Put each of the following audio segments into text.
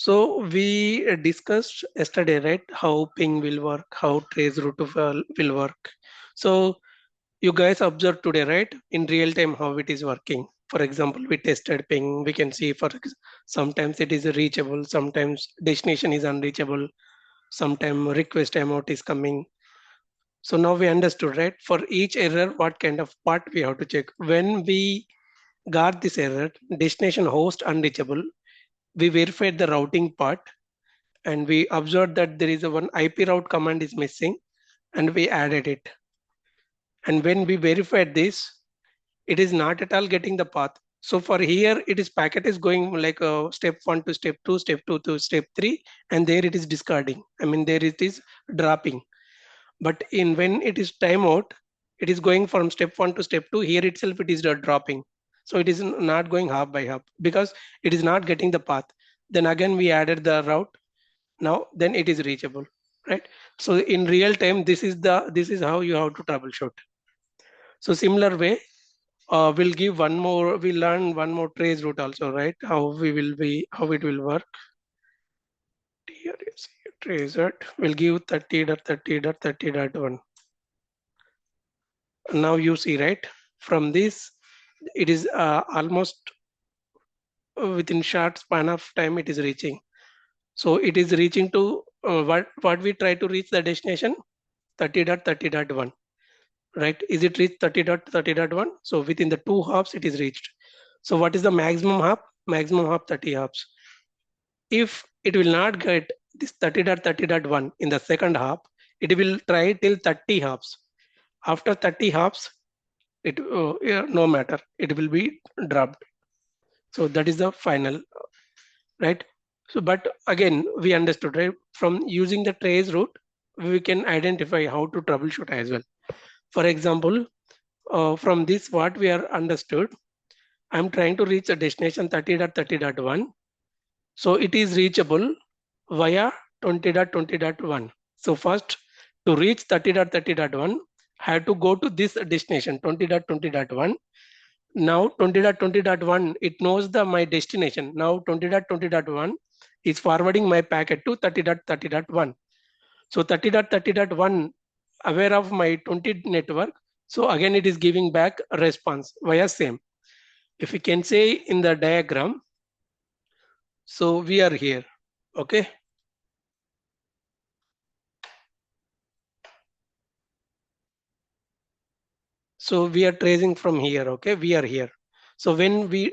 So we discussed yesterday, right? How ping will work, how trace route will work. So you guys observed today, right? In real time, how it is working. For example, we tested ping. We can see sometimes it is reachable, sometimes destination is unreachable, sometimes request timeout is coming. So now we understood, right? For each error, what kind of part we have to check. When we got this error, destination host unreachable, we verified the routing part and we observed that there is a one IP route command is missing and we added it. And when we verified this, it is not at all getting the path. So for here, it is packet is going like step 1 to step 2, step 2 to step 3, and there it is discarding. I mean, there it is dropping. But in when it is timeout, it is going from step 1 to step 2. Here itself, it is dropping. So it is not going hop by hop because it is not getting the path. Then again, we added the route. Now then it is reachable, right? So in real time, this is how you have to troubleshoot. So similar way, we'll learn one more trace route also, right? How it will work. Here is trace route. We'll give 30.30.30.1. Now you see, right? From this, it is almost within short span of time it is reaching. So it is reaching to what we try to reach the destination 30.30.1. Right? Is it reached 30.30.1? So within the 2 hops, it is reached. So what is the maximum hop? Maximum hop 30 hops. If it will not get this 30.30.1 in the second hop, it will try till 30 hops. After 30 hops, it no matter, it will be dropped. So that is the final, right? So, but again, we understood, right? From using the trace route, we can identify how to troubleshoot as well. For example, from this what we are understood, I'm trying to reach a destination 30.30.1. So it is reachable via 20.20.1. So first to reach 30.30.1, I have to go to this destination 20.20.1. Now 20.20.1, it knows my destination. Now 20.20.1 is forwarding my packet to 30.30.1. So 30.30.1 aware of my 20 network. So again, it is giving back a response via same. If we can say in the diagram, so we are here, okay? So we are tracing from here, okay? We are here. So when we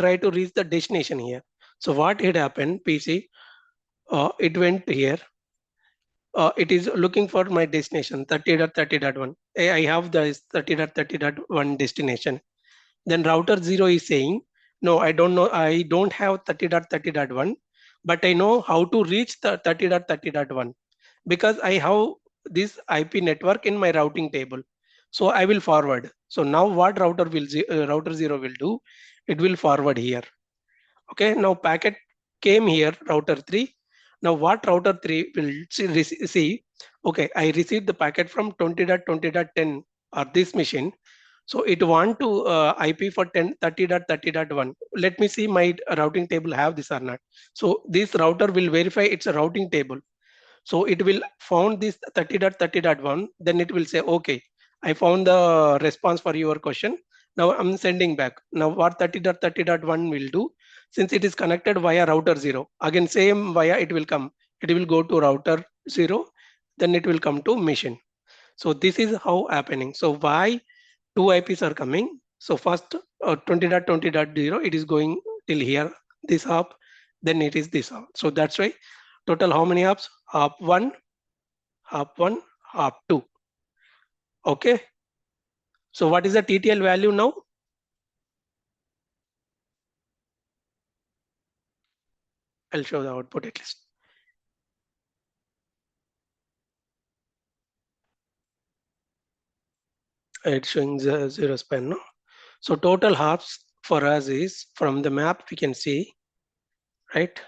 try to reach the destination here. So what had happened, PC, it went here. It is looking for my destination 30.30.1. I have the 30.30.1 destination. Then router 0 is saying, no, I don't know, I don't have 30.30.1, but I know how to reach the 30.30.1 because I have this IP network in my routing table. So I will forward. So now what router 0 will do, it will forward here. Okay, now packet came here, router 3. Now what router 3 will see, okay, I received the packet from 20.20.10 or this machine. So it want to IP for 30.30.1. Let me see my routing table have this or not. So this router will verify it's a routing table. So it will found this 30.30.1. Then it will say, okay, I found the response for your question. Now I'm sending back. Now what 30.30.1 will do, since it is connected via router 0, again same via it will come. It will go to router 0, then it will come to machine. So this is how happening. So why two IPs are coming? So first 20.20.0, it is going till here, this hop, then it is this hop. So that's why total how many hops? Hop 1, hop 1, hop 2. Okay. So what is the TTL value now? I'll show the output at least. It's showing 0 span. No? So total hops for us is from the map we can see, right?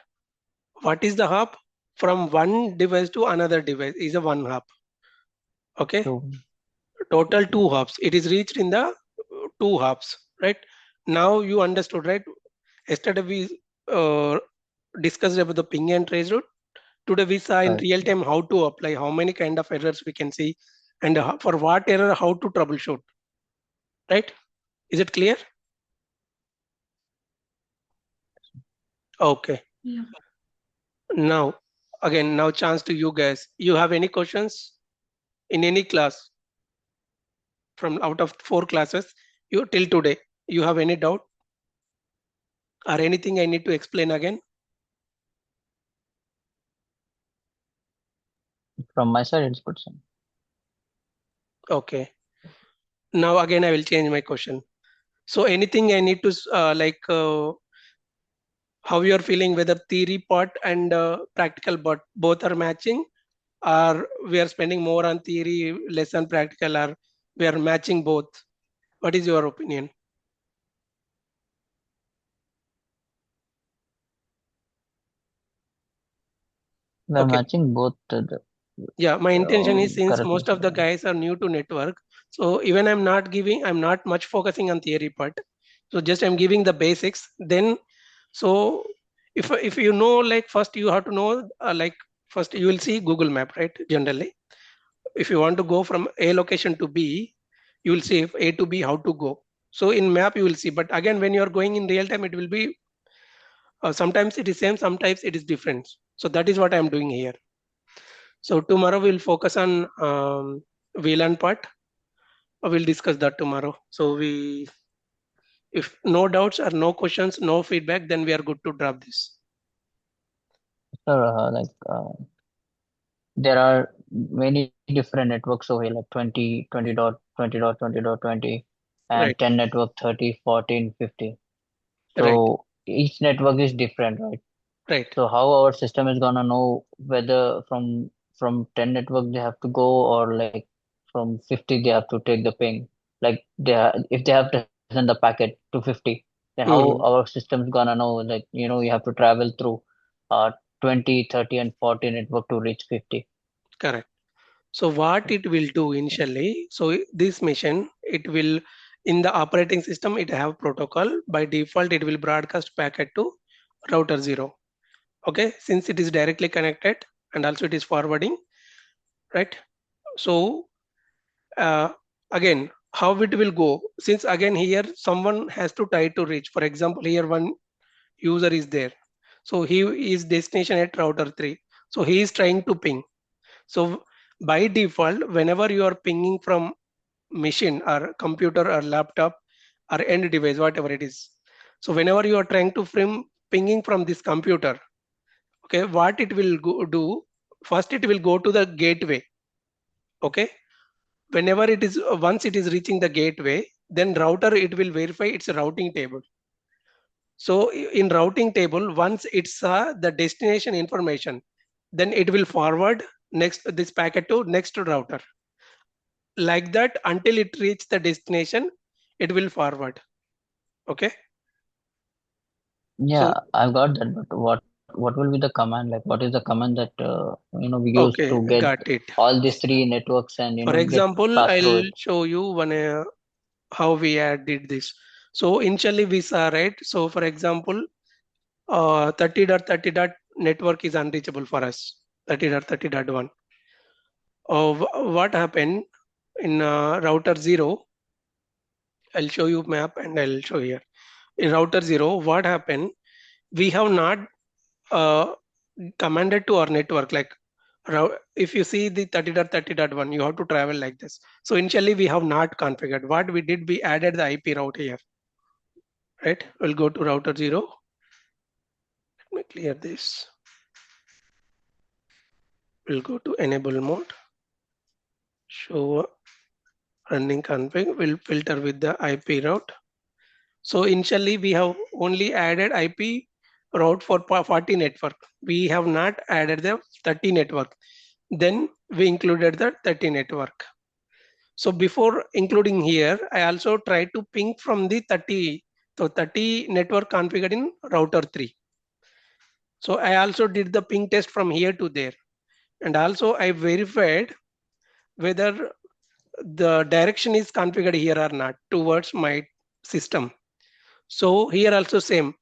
What is the hop? From one device to another device is a one hop. Okay. Total 2 hops. It is reached in the 2 hops, right? Now you understood, right? Yesterday we discussed about the ping and trace route. Today we saw in real time how to apply, how many kind of errors we can see, and for what error, how to troubleshoot. Right? Is it clear? Okay. Yeah. Now, again, now chance to you guys. You have any questions in any class from out of 4 classes? You till today, you have any doubt or anything I need to explain again? From my side, it's good, sir. Okay. Now again, I will change my question. So anything I need to how you are feeling, whether theory part and practical part both are matching, or we are spending more on theory, less on practical, or we are matching both? What is your opinion? We're Okay. matching both. Yeah, my intention is, since correctly, most of the sir. guys are new to network, so even I'm not much focusing on theory part. So just I'm giving the basics. Then, so if you know, like first you have to know, like first you will see Google Map, right? Generally, if you want to go from A location to B, you will see if A to B how to go. So in map you will see, but again when you are going in real time, it will be sometimes it is same, sometimes it is different. So that is what I'm doing here. So tomorrow we'll focus on VLAN part. We'll discuss that tomorrow. So if no doubts or no questions, no feedback, then we are good to drop this. Sir, there are many different networks over here, like 20.20.20.20.20, and Right, 10 network, 30, 14, 50. right, So each network is different, right? right. So how our system is gonna know whether from 10 network they have to go, or like from 50 they have to take the ping. Like if they have to send the packet to 50, then how Mhm, our system's gonna know, like, you have to travel through 20, 30, and 40 network to reach 50. correct. So what it will do initially, so this machine, it will, in the operating system, it have protocol. By default, it will broadcast packet to router 0. Okay, since it is directly connected and also it is forwarding, right? So uh, again, how it will go, since again here someone has to try to reach. For example, here one user is there. So he is destination at router 3. So he is trying to ping. So by default, whenever you are pinging from machine or computer or laptop or end device, whatever it is. So whenever you are trying to pinging from this computer, okay, what it will do, first it will go to the gateway. Okay, whenever it is once it is reaching the gateway, then router it will verify its routing table. So in routing table, once it's the destination information, then it will forward next this packet to next router. Like that until it reach the destination, it will forward. Okay. Yeah, So I've got that, but what will be the command? Like, what is the command that we use to okay, get got it. all these three networks and For get example, fast through I'll it? show you one how we did this. So initially we saw, right? So for example, 30.30 network is unreachable for us. 30.30.1. What happened in router 0? I'll show you map and I'll show here. In router 0, what happened? We have not uh, commanded to our network, like if you see the 30.30.1, you have to travel like this. So initially we have not configured. What we did, we added the IP route here, right? We'll go to router 0. Let me clear this. We'll go to enable mode, show running config, will filter with the IP route. So initially we have only added IP route for 40 network. We have not added the 30 network. Then we included the 30 network. So before including here, I also tried to ping from the 30. So 30 network configured in router 3. So I also did the ping test from here to there. And also I verified whether the direction is configured here or not towards my system. So here also same.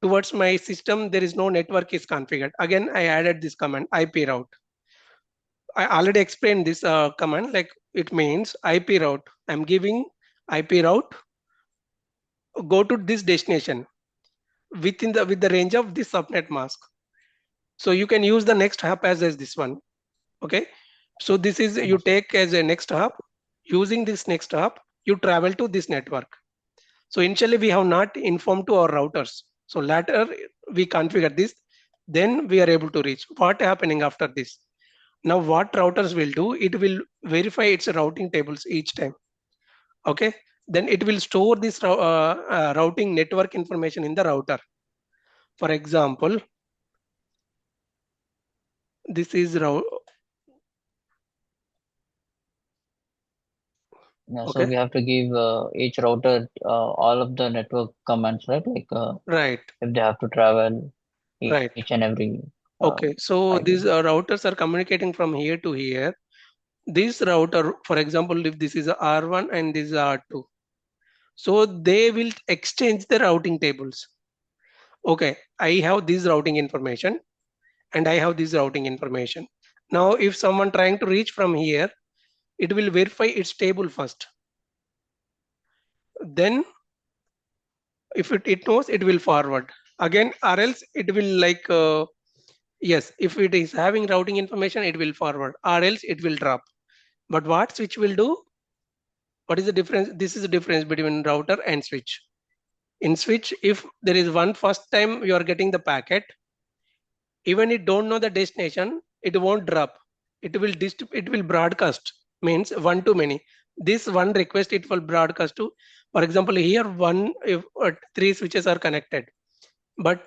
towards my system, there is no network is configured. Again, I added this command IP route. I already explained this command, like it means IP route. I'm giving IP route, go to this destination with the range of this subnet mask. So you can use the next hop as this one. Okay. So this is you take as a next hop. Using this next hop, you travel to this network. So initially we have not informed to our routers. So later we configure this, then we are able to reach. What happening after this? Now what routers will do, it will verify its routing tables each time. Okay. Then it will store this routing network information in the router. For example, this is Yeah, so okay. we have to give each router all of the network commands, right? Like Right. if they have to travel Right. each and every Okay. So IP. these routers are communicating from here to here. This router, for example, if this is a R1 and this is R2, so they will exchange the routing tables. Okay, I have this routing information and I have this routing information. Now, if someone trying to reach from here, it will verify its table first. Then if it knows, it will forward again, or else it will like, yes, if it is having routing information, it will forward, or else it will drop. But what switch will do? What is the difference? This is the difference between router and switch. In switch, if there is one first time you are getting the packet, even it don't know the destination, it won't drop. It will broadcast, means one to many. This one request it will broadcast to, for example, here one if three switches are connected, but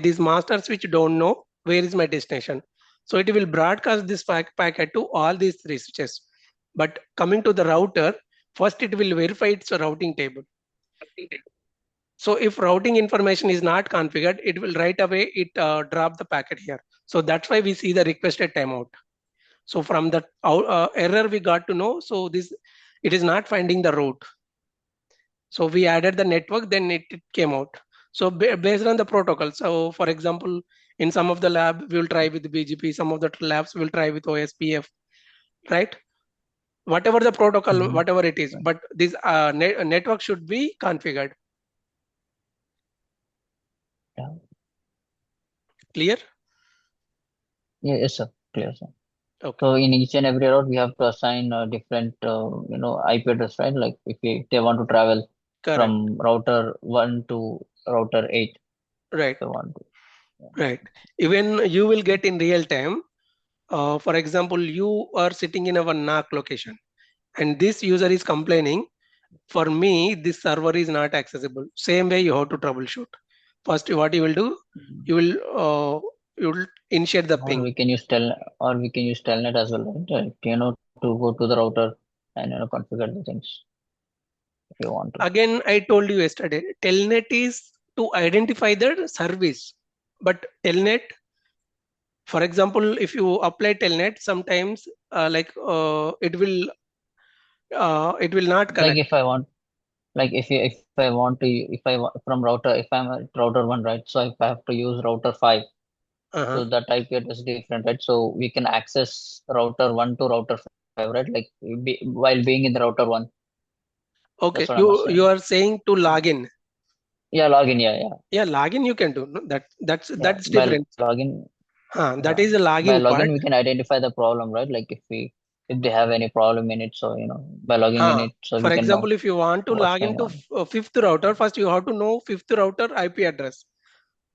this master switch don't know where is my destination. So it will broadcast this packet to all these three switches. But coming to the router, first it will verify its routing table. So if routing information is not configured, it will right away drop the packet here. So that's why we see the requested timeout. So from the error we got to know, so it is not finding the route. So we added the network, then it came out. So based on the protocol. So for example, in some of the lab, we will try with BGP. Some of the labs will try with OSPF, right? Whatever the protocol, whatever it is, but this network should be configured. Yeah. Clear? Yeah, yes, sir. Clear, sir. Okay. So in each and every route, we have to assign a different, IP address, right? Like if they want to travel Correct. from router 1 to router 8, Right. they want to. Yeah. Right. Even you will get in real time. For example, you are sitting in a NAC location, and this user is complaining, for me, this server is not accessible. Same way you have to troubleshoot. First, what you will do, you will initiate the ping. Or we can use telnet as well, right? To go to the router and configure the things if you want to. Again, I told you yesterday, telnet is to identify the service, but telnet, for example, if you apply telnet, sometimes it will not connect. Like if I want, like if I want to, if I want from router, if I'm at router 1, right? So if I have to use router 5, so that IP address is different, right? So we can access router 1 to router 5, right? Like while being in the router 1. Okay, That's what I'm saying. you are saying to log in. Yeah, login. Yeah. Yeah, login you can do. No? That's Yeah, different. by login. That is a By logging part. login, we can identify the problem, right? Like if they have any problem in it, so by logging in it, so For we can know example, if you want to what's log going into on. fifth router, first you have to know fifth router IP address,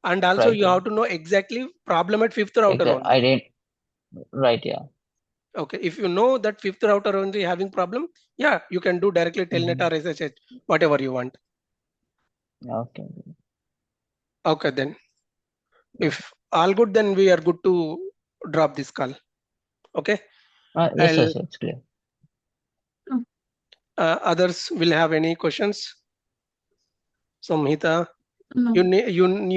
and also Right. you Yeah. have to know exactly problem at fifth router Exactly. only. I didn't. Right. Yeah. Okay, if you know that fifth router only having problem, yeah, you can do directly telnet or SSH, whatever you want. Okay. Okay, then if all good, then we are good to drop this call. Okay. Yes, sir, it's clear. Others will have any questions? Samhita, No. you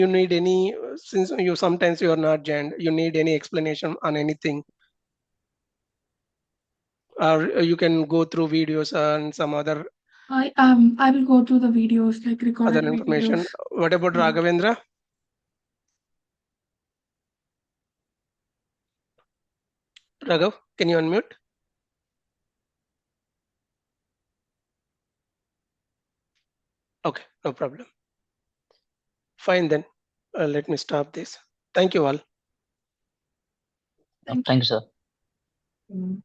need any, since you sometimes you are not joined, you need any explanation on anything, or you can go through videos and some other I will go through the videos, like recorded other information. videos. What about Yeah. Raghavendra? Raghav, can you unmute? Okay, no problem. Fine then. Let me stop this. Thank you all. Thank you, sir. Mm.